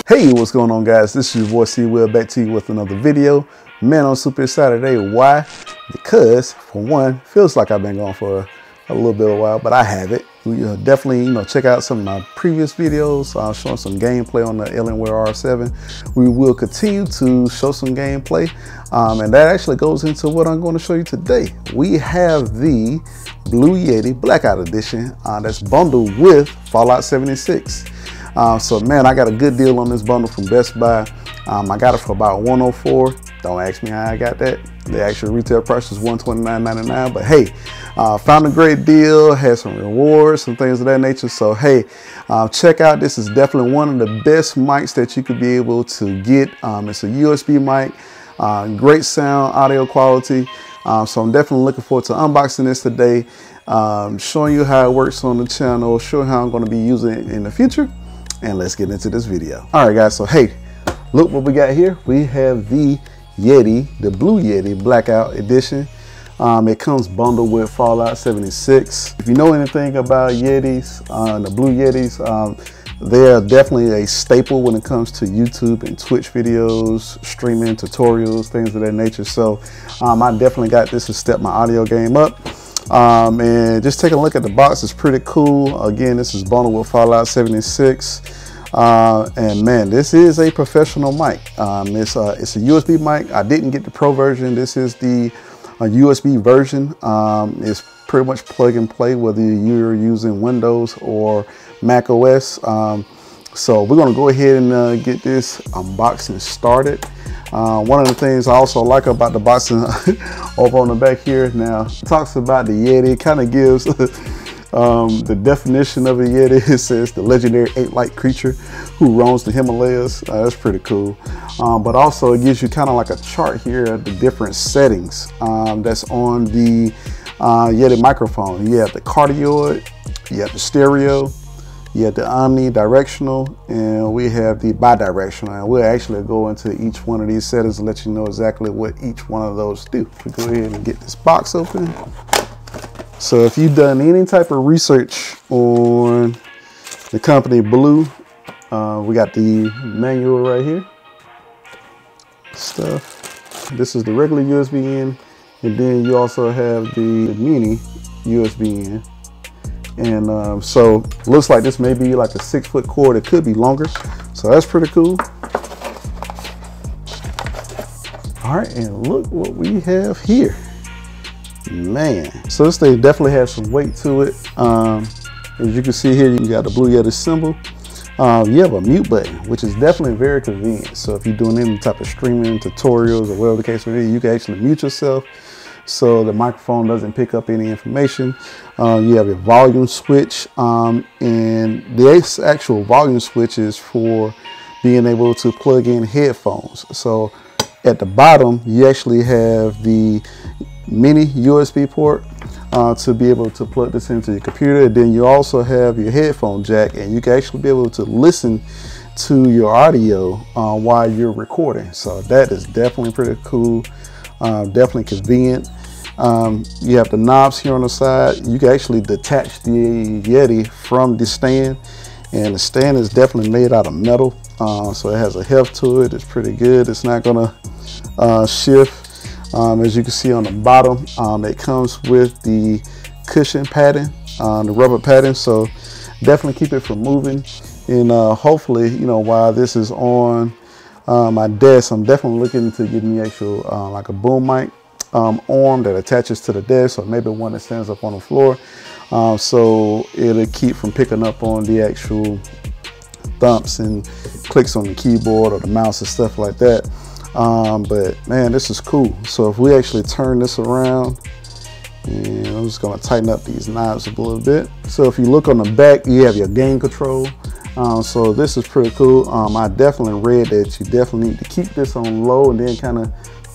Hey, what's going on, guys? This is your boy C Will, back to you with another video. Man, I'm super excited today. Why? Because for one, feels like I've been gone for a little bit of a while, but I have it. We definitely, check out some of my previous videos showing some gameplay on the Alienware R7. We will continue to show some gameplay, and that actually goes into what I'm going to show you today. We have the Blue Yeti Blackout Edition that's bundled with Fallout 76. So man, I got a good deal on this bundle from Best Buy. I got it for about $104. Don't ask me how I got that. The actual retail price is $129.99. But hey, found a great deal, had some rewards, some things of that nature. So hey, check out. This is definitely one of the best mics that you could be able to get. It's a USB mic, great sound, audio quality. So I'm definitely looking forward to unboxing this today, showing you how it works on the channel, showing how I'm going to be using it in the future. And let's get into this video. All right, guys, so hey, look what we got here. We have the Yeti, the Blue Yeti Blackout Edition. It comes bundled with Fallout 76. If you know anything about Yetis, the Blue Yetis, they are definitely a staple when it comes to YouTube and Twitch videos, streaming, tutorials, things of that nature. So I definitely got this to step my audio game up. And just take a look at the box. It's pretty cool. Again, this is bundled with Fallout 76. And man, this is a professional mic. It's a USB mic. I didn't get the Pro version. This is the USB version. It's pretty much plug and play whether you're using Windows or Mac OS. So we're going to go ahead and get this unboxing started. One of the things I also like about the boxing over on the back here, now it talks about the Yeti. It kind of gives the definition of a Yeti. It says the legendary ape-like creature who roams the Himalayas. That's pretty cool. But also it gives you kind of like a chart here of the different settings that's on the Yeti microphone. You have the Cardioid, you have the stereo, you have the Omnidirectional, and we have the Bi-Directional. And we'll actually go into each one of these settings and let you know exactly what each one of those do. We go ahead and get this box open. So if you've done any type of research on the company Blue, we got the manual right here. Stuff. This is the regular USB in, and then you also have the mini USB in. And so looks like this may be like a 6-foot cord. It could be longer. So that's pretty cool. All right, and look what we have here. Man, so this thing definitely has some weight to it. As you can see here, you got the Blue Yeti symbol. You have a mute button, which is definitely very convenient. So if you're doing any type of streaming, tutorials, or whatever the case may be, you can actually mute yourself so the microphone doesn't pick up any information. You have a volume switch, and the actual volume switch is for being able to plug in headphones. So at the bottom, you actually have the mini USB port to be able to plug this into your computer. And then you also have your headphone jack, and you can actually be able to listen to your audio while you're recording. So that is definitely pretty cool, definitely convenient. You have the knobs here on the side. You can actually detach the Yeti from the stand, and the stand is definitely made out of metal, so it has a heft to it. It's pretty good. It's not gonna shift. As you can see on the bottom, it comes with the cushion padding, the rubber padding, so definitely keep it from moving. And hopefully, while this is on my desk, I'm definitely looking to get me actual like a boom mic arm that attaches to the desk, or maybe one that stands up on the floor, so it'll keep from picking up on the actual thumps and clicks on the keyboard or the mouse and stuff like that. But man, this is cool. So if we actually turn this around, and I'm just going to tighten up these knobs a little bit. So if you look on the back, you have your gain control. So this is pretty cool. I definitely read that you definitely need to keep this on low and then kind of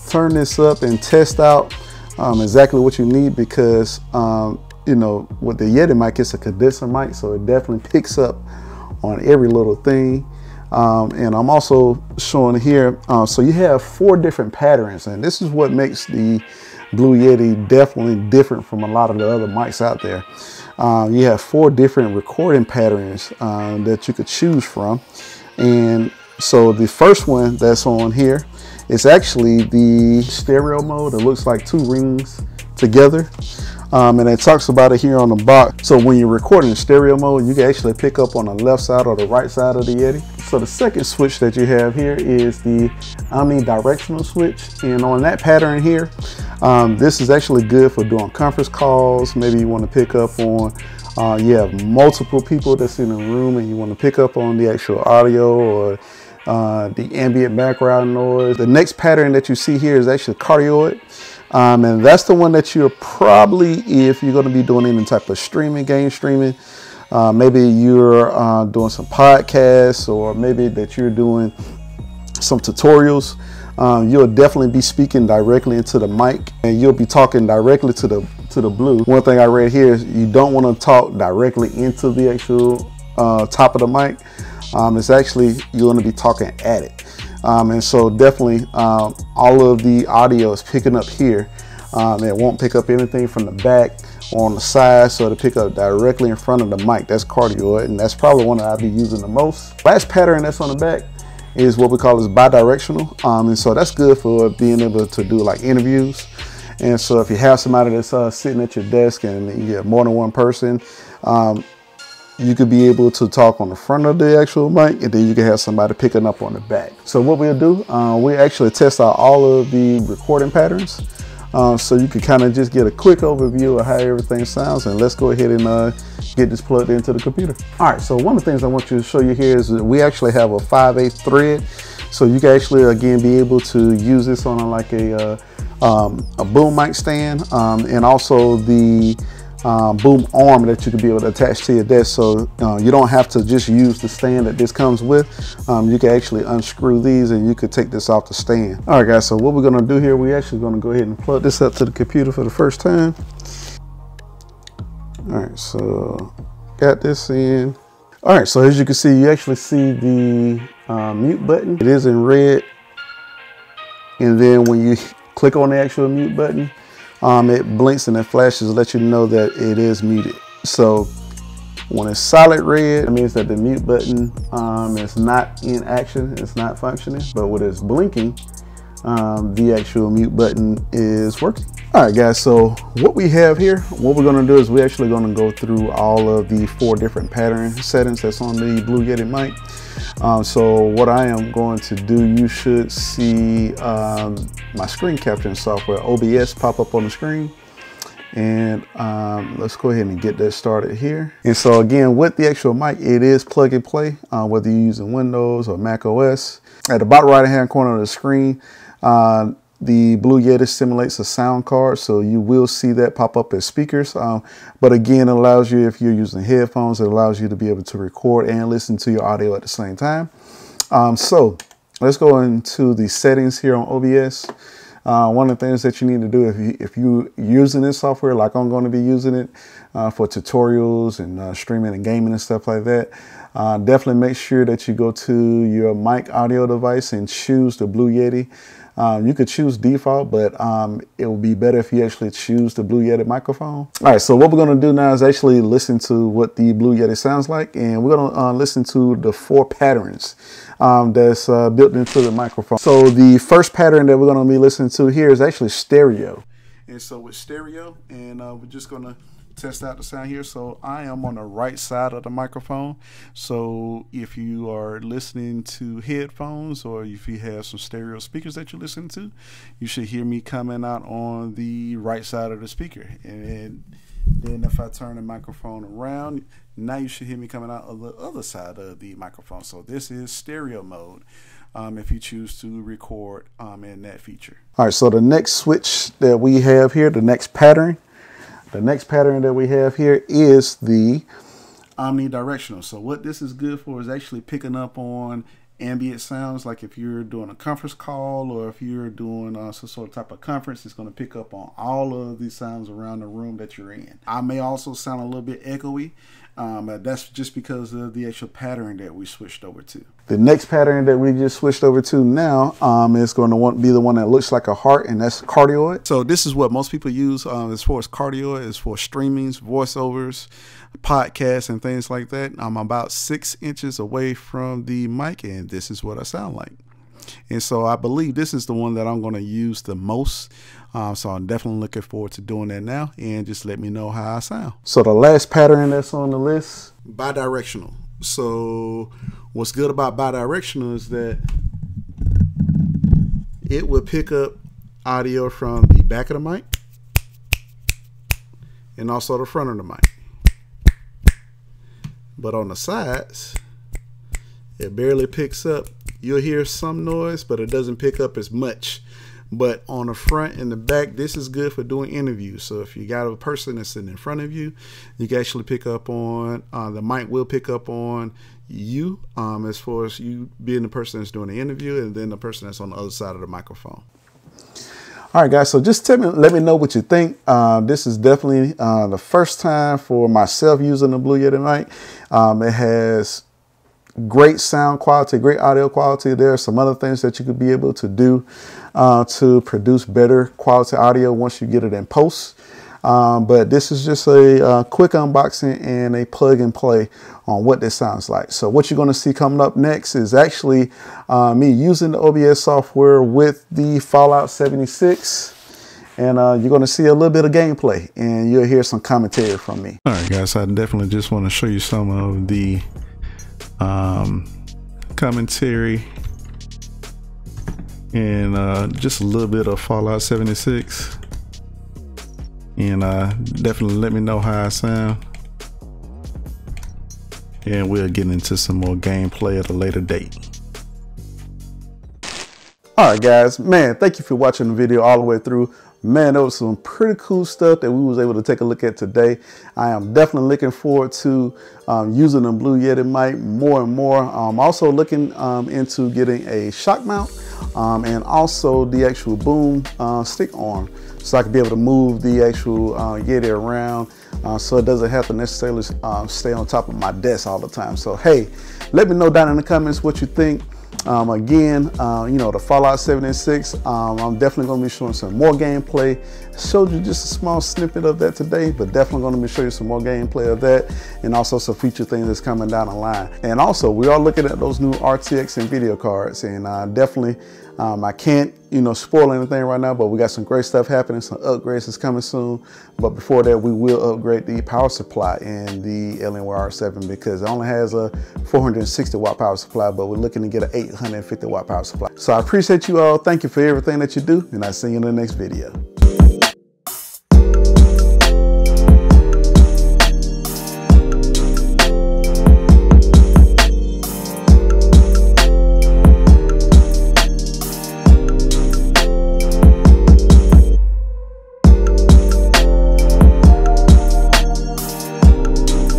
turn this up and test out exactly what you need, because with the Yeti mic, it's a condenser mic, so it definitely picks up on every little thing. And I'm also showing here, so you have 4 different patterns, and this is what makes the Blue Yeti definitely different from a lot of the other mics out there. You have 4 different recording patterns that you could choose from, and So the first one that's on here is actually the stereo mode. It looks like two rings together. And it talks about it here on the box. So when you're recording in stereo mode, you can actually pick up on the left side or the right side of the Yeti. So the second switch that you have here is the Omnidirectional switch. And on that pattern here, this is actually good for doing conference calls. Maybe you want to pick up on, you have multiple people that's in the room and you want to pick up on the actual audio or the ambient background noise. The next pattern that you see here is actually Cardioid. And that's the one that you're probably, if you're going to be doing any type of streaming, game streaming, maybe you're doing some podcasts, or maybe that you're doing some tutorials, you'll definitely be speaking directly into the mic, and you'll be talking directly to the blue. One thing I read here is you don't want to talk directly into the actual top of the mic. It's actually, you're going to be talking at it. And so definitely all of the audio is picking up here. It won't pick up anything from the back or on the side, so to pick up directly in front of the mic. That's Cardioid, and that's probably one that I'll be using the most. Last pattern that's on the back is what we call is Bi-Directional. And so that's good for being able to do like interviews. And so if you have somebody that's sitting at your desk and you get more than one person, you could be able to talk on the front of the actual mic, and then you can have somebody picking up on the back. So what we'll do, we actually test out all of the recording patterns, so you can kind of just get a quick overview of how everything sounds. And let's go ahead and get this plugged into the computer. All right, so one of the things I want you to show you here is that we actually have a 5/8 thread, so you can actually again be able to use this on like a boom mic stand, and also the boom arm that you can be able to attach to your desk. So you don't have to just use the stand that this comes with. You can actually unscrew these and you could take this off the stand. All right guys, so what we're gonna do here, we're actually gonna go ahead and plug this up to the computer for the first time. All right, so got this in. All right, so as you can see, you actually see the mute button. It is in red. And then when you click on the actual mute button, it blinks and it flashes to let you know that it is muted. So when it's solid red, it means that the mute button is not in action, it's not functioning. But when it's blinking, the actual mute button is working. All right guys, so what we have here, what we're gonna do is we're actually gonna go through all of the 4 different pattern settings that's on the Blue Yeti mic. So what I am going to do, you should see my screen capturing software, OBS, pop up on the screen. And let's go ahead and get that started here. And so again, with the actual mic, it is plug and play, whether you're using Windows or Mac OS. At the bottom right hand corner of the screen, the Blue Yeti simulates a sound card, so you will see that pop up as speakers. But again, it allows you, if you're using headphones, it allows you to be able to record and listen to your audio at the same time. So let's go into the settings here on OBS. One of the things that you need to do if you're using this software, like I'm going to be using it for tutorials and streaming and gaming and stuff like that, definitely make sure that you go to your mic audio device and choose the Blue Yeti. You could choose default, but it will be better if you actually choose the Blue Yeti microphone. All right, so what we're going to do now is actually listen to what the Blue Yeti sounds like, and we're going to listen to the 4 patterns that's built into the microphone. So the first pattern that we're going to be listening to here is actually stereo. And so with stereo, and we're just going to test out the sound here. So I am on the right side of the microphone. So if you are listening to headphones, or if you have some stereo speakers that you listen to, you should hear me coming out on the right side of the speaker. And then if I turn the microphone around, now you should hear me coming out of the other side of the microphone. So this is stereo mode, if you choose to record in that feature. All right, so the next switch that we have here, the next pattern that we have here is the Omnidirectional. So what this is good for is actually picking up on ambient sounds, like if you're doing a conference call or if you're doing some sort of type of conference, it's going to pick up on all of these sounds around the room that you're in. I may also sound a little bit echoey, That's just because of the actual pattern that we switched over to. The next pattern that we just switched over to now is going to be the one that looks like a heart, and that's Cardioid. So this is what most people use as far as Cardioid, is for streamings, voiceovers, podcasts, and things like that. I'm about 6 inches away from the mic, and this is what I sound like. And so I believe this is the one that I'm going to use the most. So I'm definitely looking forward to doing that now, and just let me know how I sound. So the last pattern that's on the list, Bi-Directional. So what's good about Bi-Directional is that it will pick up audio from the back of the mic and also the front of the mic. But on the sides, it barely picks up. You'll hear some noise, but it doesn't pick up as much. But on the front and the back, this is good for doing interviews. So if you got a person that's sitting in front of you, you can actually pick up on, the mic will pick up on you as far as you being the person that's doing the interview, and then the person that's on the other side of the microphone. All right, guys, so just let me know what you think. This is definitely the first time for myself using the Blue Yeti mic. It has great sound quality, great audio quality. There are some other things that you could be able to do to produce better quality audio once you get it in post. But this is just a quick unboxing and a plug and play on what this sounds like. So what you're going to see coming up next is actually me using the OBS software with the Fallout 76. And you're going to see a little bit of gameplay, and you'll hear some commentary from me. All right, guys, I definitely just want to show you some of the commentary and just a little bit of Fallout 76, and definitely let me know how I sound, and we'll get into some more gameplay at a later date. All right, guys, man, thank you for watching the video all the way through. Man, there was some pretty cool stuff that we was able to take a look at today. I am definitely looking forward to using the Blue Yeti mic more and more. I'm also looking into getting a shock mount and also the actual boom stick arm, so I can be able to move the actual Yeti around so it doesn't have to necessarily stay on top of my desk all the time. So hey, let me know down in the comments what you think. Again, you know, the Fallout 76, I'm definitely going to be showing some more gameplay. Showed you just a small snippet of that today, but definitely going to be showing you some more gameplay of that, and also some future things that's coming down the line. And also, we are looking at those new RTX Nvidia cards, and definitely, I can't, you know, spoil anything right now, but we got some great stuff happening, some upgrades that's coming soon. But before that, we will upgrade the power supply in the Alienware R7, because it only has a 460 watt power supply, but we're looking to get an 850 watt power supply. So I appreciate you all. Thank you for everything that you do, and I'll see you in the next video.